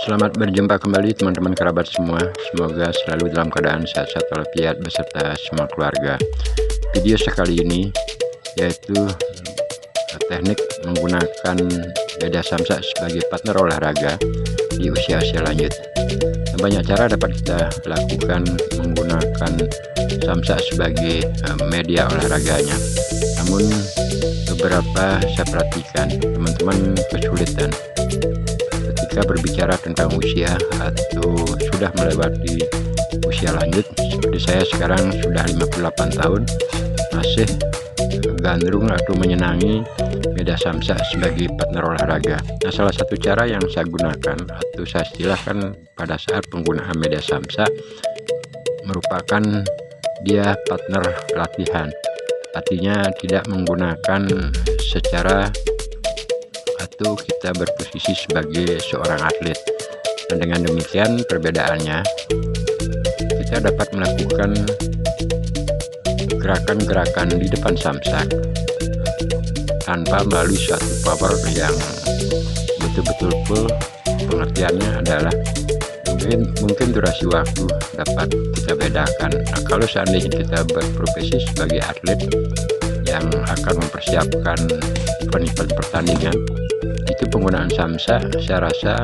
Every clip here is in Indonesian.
Selamat berjumpa kembali teman-teman kerabat semua. Semoga selalu dalam keadaan sehat-sehat walafiat beserta semua keluarga. Video sekali ini yaitu teknik menggunakan media samsak sebagai partner olahraga di usia-usia lanjut. Banyak cara dapat kita lakukan menggunakan samsak sebagai media olahraganya. Namun beberapa saya perhatikan teman-teman kesulitan ketika berbicara tentang usia atau sudah melewati usia lanjut. Seperti saya sekarang sudah 58 tahun masih gandrung atau menyenangi media samsak sebagai partner olahraga. Nah, salah satu cara yang saya gunakan atau saya istilahkan pada saat penggunaan media samsak merupakan dia partner latihan. Artinya tidak menggunakan secara atau kita berposisi sebagai seorang atlet. Dan dengan demikian perbedaannya, kita dapat melakukan gerakan-gerakan di depan samsak tanpa melalui suatu power yang betul-betul full. Pengertiannya adalah mungkin durasi waktu dapat kita bedakan. Nah, kalau seandainya kita berprofesi sebagai atlet yang akan mempersiapkan event-event pertandingan, itu penggunaan samsak saya rasa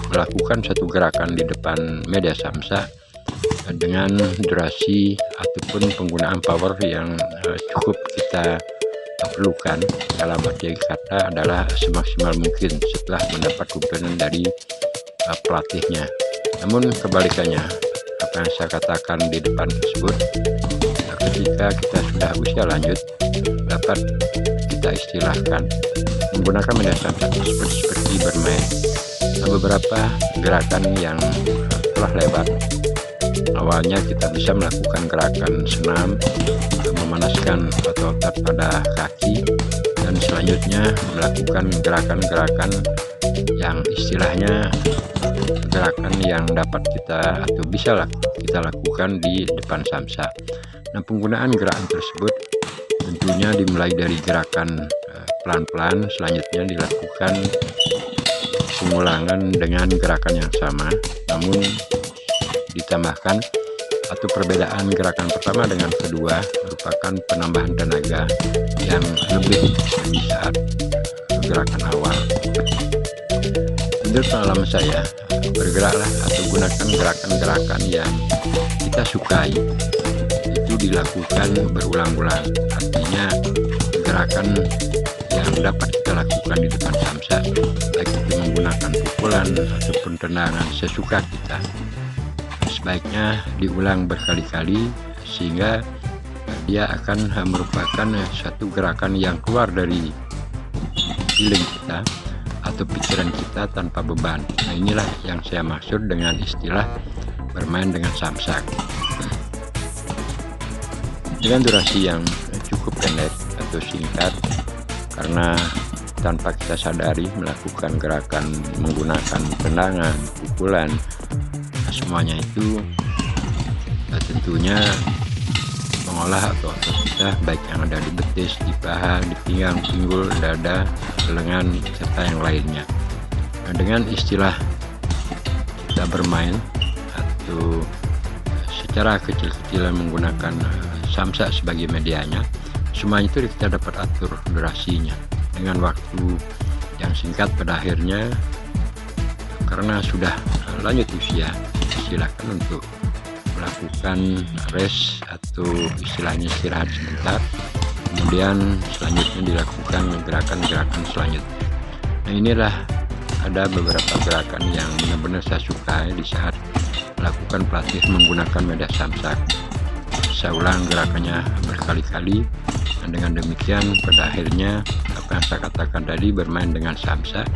melakukan satu gerakan di depan media samsak dengan durasi ataupun penggunaan power yang cukup kita perlukan, dalam arti kata adalah semaksimal mungkin setelah mendapat tuntunan dari pelatihnya. Namun kebalikannya, apa yang saya katakan di depan tersebut, ketika kita sudah usia lanjut dapat kita istilahkan menggunakan media samsak seperti bermain. Beberapa gerakan yang telah lewat, awalnya kita bisa melakukan gerakan senam, memanaskan otot pada kaki, dan selanjutnya melakukan gerakan-gerakan yang istilahnya gerakan yang dapat kita atau bisa kita lakukan di depan samsak. Nah, penggunaan gerakan tersebut tentunya dimulai dari gerakan pelan-pelan, selanjutnya dilakukan pengulangan dengan gerakan yang sama, namun ditambahkan atau perbedaan gerakan pertama dengan kedua merupakan penambahan tenaga yang lebih di saat gerakan awal. Menurut pengalaman saya, bergeraklah atau gunakan gerakan-gerakan yang kita sukai, itu dilakukan berulang-ulang. Artinya gerakan yang dapat kita lakukan di depan samsak, baik itu menggunakan pukulan ataupun tendangan sesuka kita, sebaiknya diulang berkali-kali sehingga dia akan merupakan satu gerakan yang keluar dari feeling kita atau pikiran kita tanpa beban. Nah, inilah yang saya maksud dengan istilah bermain dengan samsak. Dengan durasi yang cukup pendek atau singkat, karena tanpa kita sadari melakukan gerakan menggunakan tendangan, pukulan, semuanya itu tentunya mengolah atau otot kita, baik yang ada di betis, di paha, di pinggang, pinggul, dada, lengan, serta yang lainnya. Nah, dengan istilah kita bermain atau secara kecil-kecilan menggunakan samsak sebagai medianya, semua itu kita dapat atur durasinya dengan waktu yang singkat. Pada akhirnya, karena sudah lanjut usia, silakan untuk melakukan rest atau istilahnya istirahat sebentar, kemudian selanjutnya dilakukan gerakan-gerakan selanjutnya. Nah, inilah ada beberapa gerakan yang benar-benar saya sukai di saat melakukan pelatih menggunakan media samsak. Saya ulang gerakannya berkali-kali, dan dengan demikian pada akhirnya apa yang saya katakan tadi, bermain dengan samsak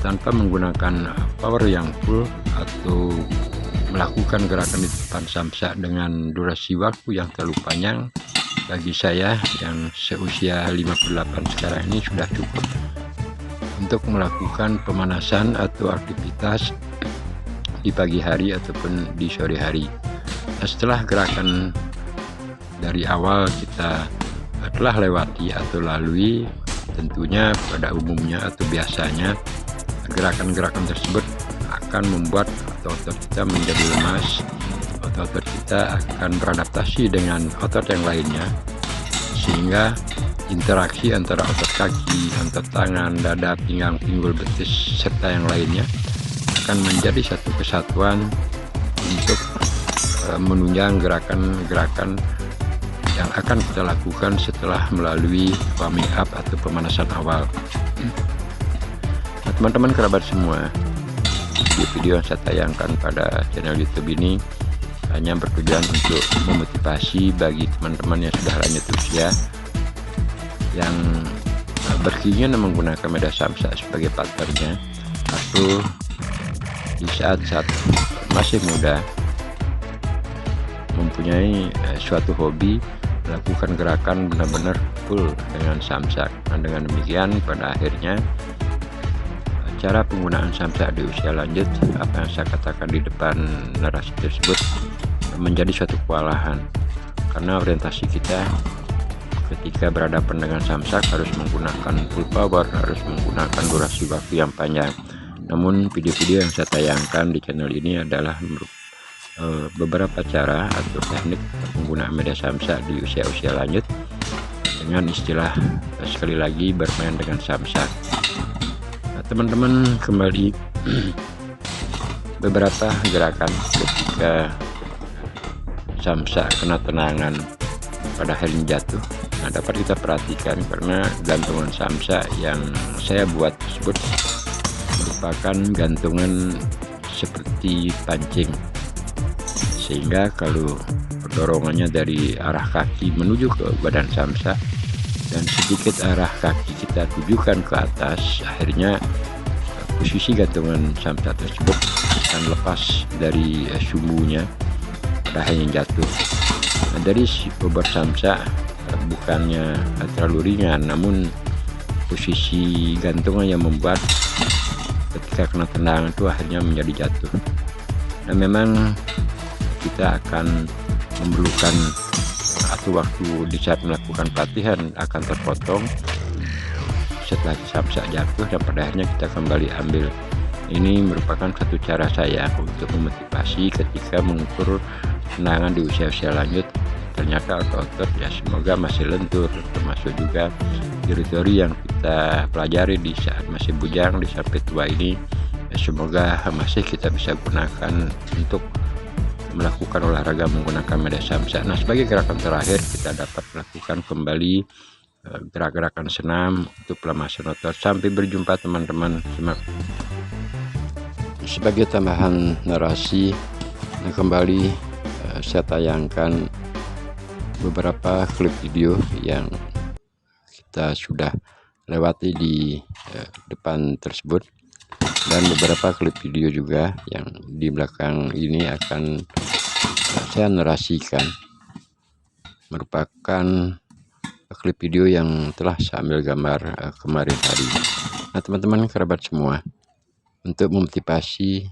tanpa menggunakan power yang full atau melakukan gerakan di depan samsak dengan durasi waktu yang terlalu panjang, bagi saya yang seusia 58 sekarang ini sudah cukup untuk melakukan pemanasan atau aktivitas di pagi hari ataupun di sore hari. Nah, setelah gerakan dari awal kita telah lewati atau lalui, tentunya pada umumnya atau biasanya gerakan-gerakan tersebut akan membuat otot kita menjadi lemas. Otot kita akan beradaptasi dengan otot yang lainnya, sehingga interaksi antara otot kaki, otot tangan, dada, pinggang, pinggul, betis, serta yang lainnya akan menjadi satu kesatuan untuk menunjang gerakan-gerakan yang akan kita lakukan setelah melalui warming up atau pemanasan awal. Nah, teman-teman kerabat semua, video yang saya tayangkan pada channel YouTube ini hanya bertujuan untuk memotivasi bagi teman-teman yang sudah lanjut usia, yang berkeinginan menggunakan media samsak sebagai partnernya, atau di saat-saat masih muda mempunyai suatu hobi melakukan gerakan benar-benar full dengan samsak. Nah, dengan demikian pada akhirnya cara penggunaan samsak di usia lanjut, apa yang saya katakan di depan narasi tersebut, menjadi suatu kewalahan, karena orientasi kita ketika berhadapan dengan samsak harus menggunakan full power, harus menggunakan durasi waktu yang panjang. Namun video-video yang saya tayangkan di channel ini adalah beberapa cara atau teknik penggunaan media samsak di usia-usia lanjut, dengan istilah sekali lagi bermain dengan samsak. Nah, teman-teman, kembali beberapa gerakan ketika samsak kena tenangan pada akhirnya jatuh. Nah, dapat kita perhatikan karena gantungan samsak yang saya buat tersebut merupakan gantungan seperti pancing, sehingga kalau dorongannya dari arah kaki menuju ke badan samsak dan sedikit arah kaki kita tujukan ke atas, akhirnya posisi gantungan samsak tersebut akan lepas dari sumbunya pada akhirnya jatuh. Nah, dari bobot samsak bukannya terlalu ringan, namun posisi gantungan yang membuat ketika kena tendangan itu akhirnya menjadi jatuh. Dan memang kita akan memerlukan atau waktu di saat melakukan pelatihan akan terpotong setelah samsak jatuh dan pada akhirnya kita kembali ambil. Ini merupakan satu cara saya untuk memotivasi ketika mengukur tendangan di usia-usia lanjut. Ternyata otot ya semoga masih lentur, termasuk juga teori yang kita pelajari di saat masih bujang di sampai tua ini, ya semoga masih kita bisa gunakan untuk melakukan olahraga menggunakan media samsak. Nah, sebagai gerakan terakhir kita dapat melakukan kembali gerak-gerakan senam untuk pelemasan otot. Sampai berjumpa teman-teman. Sebagai tambahan narasi, kembali saya tayangkan beberapa klip video yang kita sudah lewati di depan tersebut, dan beberapa klip video juga yang di belakang ini akan saya narasikan merupakan klip video yang telah saya ambil gambar kemarin hari. Nah, teman-teman kerabat semua, untuk memotivasi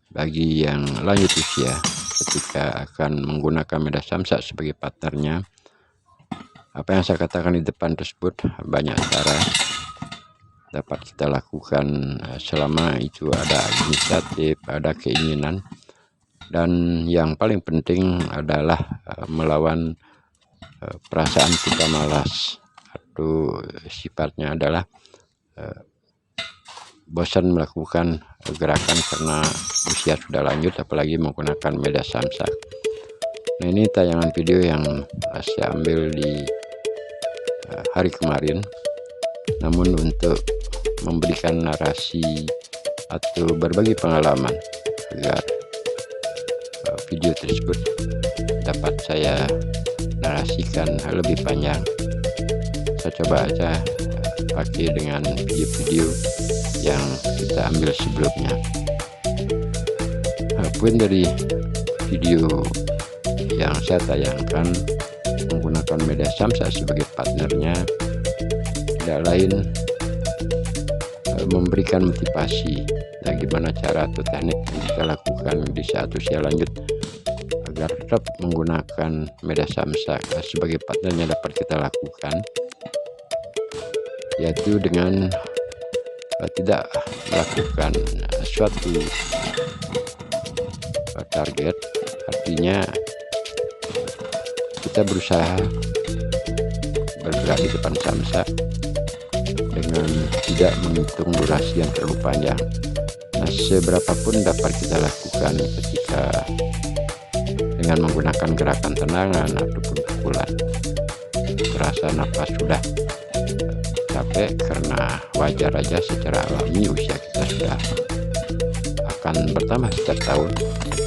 bagi yang lanjut usia ketika akan menggunakan media samsak sebagai partnernya, apa yang saya katakan di depan tersebut banyak cara dapat kita lakukan selama itu ada inisiatif, ada keinginan, dan yang paling penting adalah melawan perasaan kita malas atau sifatnya adalah bosan melakukan gerakan karena usia sudah lanjut, apalagi menggunakan media samsak. Nah, ini tayangan video yang saya ambil di hari kemarin, namun untuk memberikan narasi atau berbagi pengalaman agar video tersebut dapat saya narasikan lebih panjang, saya coba aja pakai dengan video-video yang kita ambil sebelumnya. Poin dari video yang saya tayangkan menggunakan media samsak sebagai partnernya tidak lain memberikan motivasi dan gimana cara atau teknik yang kita lakukan di saat usia lanjut agar tetap menggunakan media samsak sebagai partnernya dapat kita lakukan, yaitu dengan tidak melakukan suatu target, artinya kita berusaha bergerak di depan samsak dengan tidak menghitung durasi yang terlalu panjang. Nah, seberapapun dapat kita lakukan ketika dengan menggunakan gerakan tendangan ataupun pukulan. Terasa nafas sudah capek karena wajar aja secara alami usia kita sudah akan bertambah setiap tahun.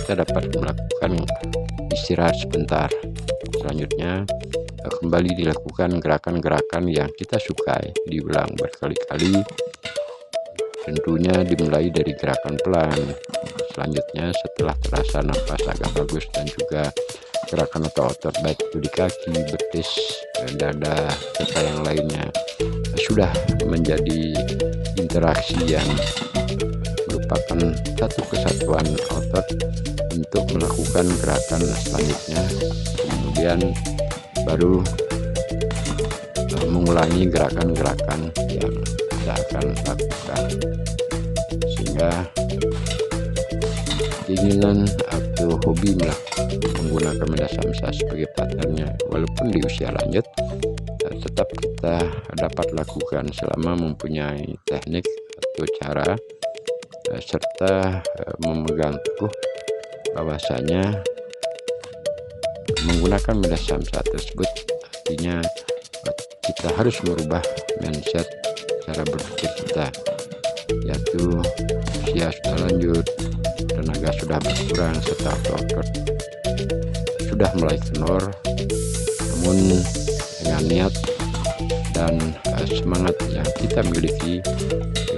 Kita dapat melakukan istirahat sebentar. Selanjutnya kembali dilakukan gerakan-gerakan yang kita sukai, diulang berkali-kali. Tentunya dimulai dari gerakan pelan. Selanjutnya setelah terasa nafas agak bagus dan juga gerakan otot-otot baik itu di kaki, betis, dada, serta yang lainnya sudah menjadi interaksi yang merupakan satu kesatuan otot untuk melakukan gerakan selanjutnya. Kemudian baru mengulangi gerakan-gerakan yang kita akan lakukan, sehingga keinginan atau hobi menggunakan media samsa sebagai partnernya walaupun di usia lanjut tetap kita dapat lakukan selama mempunyai teknik atau cara serta memegang teguh bahwasanya menggunakan media samsa tersebut artinya kita harus merubah mindset cara berpikir kita, yaitu usia sudah lanjut, tenaga sudah berkurang, serta otot sudah mulai kendor, namun dengan niat dan semangat yang kita miliki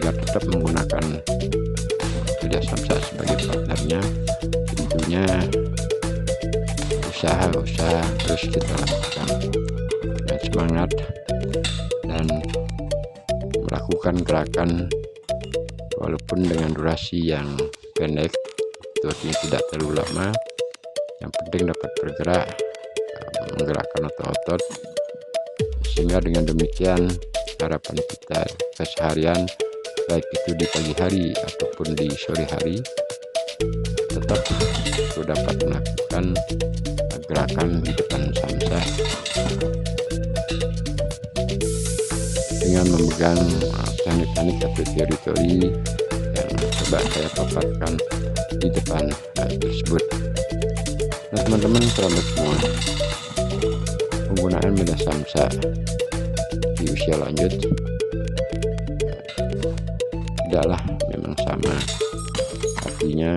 agar tetap menggunakan media samsa sebagai partnernya, tentunya usaha terus kita lakukan dengan semangat dan melakukan gerakan walaupun dengan durasi yang pendek, artinya tidak terlalu lama. Yang penting dapat bergerak, menggerakkan otot-otot, sehingga dengan demikian harapan kita keseharian baik itu di pagi hari ataupun di sore hari tetap dapat melakukan gerakan di depan samsa dengan memegang teknik-teknik atau teori-teori yang coba saya paparkan di depan tersebut. Nah, teman-teman kerabat semua, penggunaan media samsa di usia lanjut tidaklah memang sama, artinya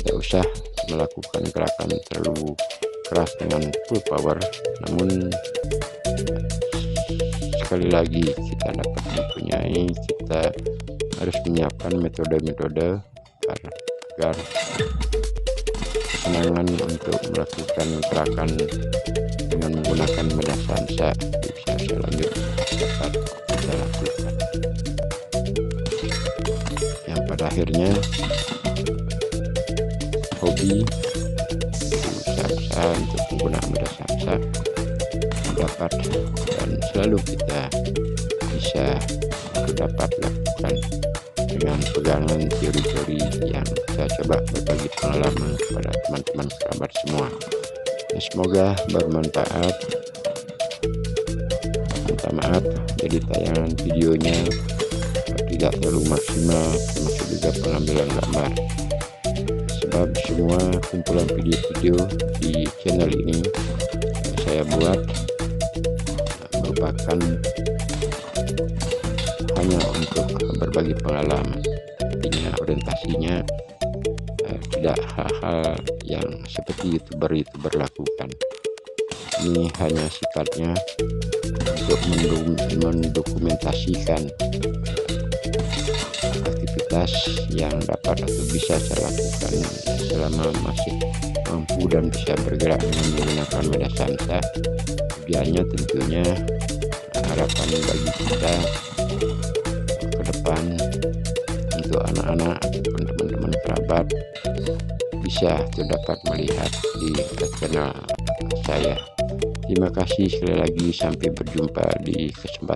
tidak usah melakukan gerakan terlalu keras dengan full power, namun sekali lagi kita dapat mempunyai, kita harus menyiapkan metode-metode agar kesenangan untuk melakukan gerakan dengan menggunakan media samsa di usia lanjut dapat kita lakukan, yang pada akhirnya hobi usaha untuk menggunakan media samsa dapat dan selalu kita bisa dapat lakukan dengan pegangan teori-teori yang saya coba berbagi pengalaman kepada teman-teman kerabat semua. Semoga bermanfaat. Minta maaf jadi tayangan videonya tidak terlalu maksimal, termasuk juga pengambilan gambar, sebab semua kumpulan video-video di channel ini saya buat merupakan hanya untuk berbagi pengalaman, artinya orientasinya tidak hal-hal yang seperti youtuber lakukan. Ini hanya sifatnya untuk mendokumentasikan aktivitas yang dapat atau bisa saya lakukan selama masih mampu dan bisa bergerak dengan menggunakan media samsa. Tujuannya tentunya harapan bagi kita ke depan untuk anak-anak ataupun teman-teman kerabat bisa terdapat melihat di channel saya. Terima kasih sekali lagi, sampai berjumpa di kesempatan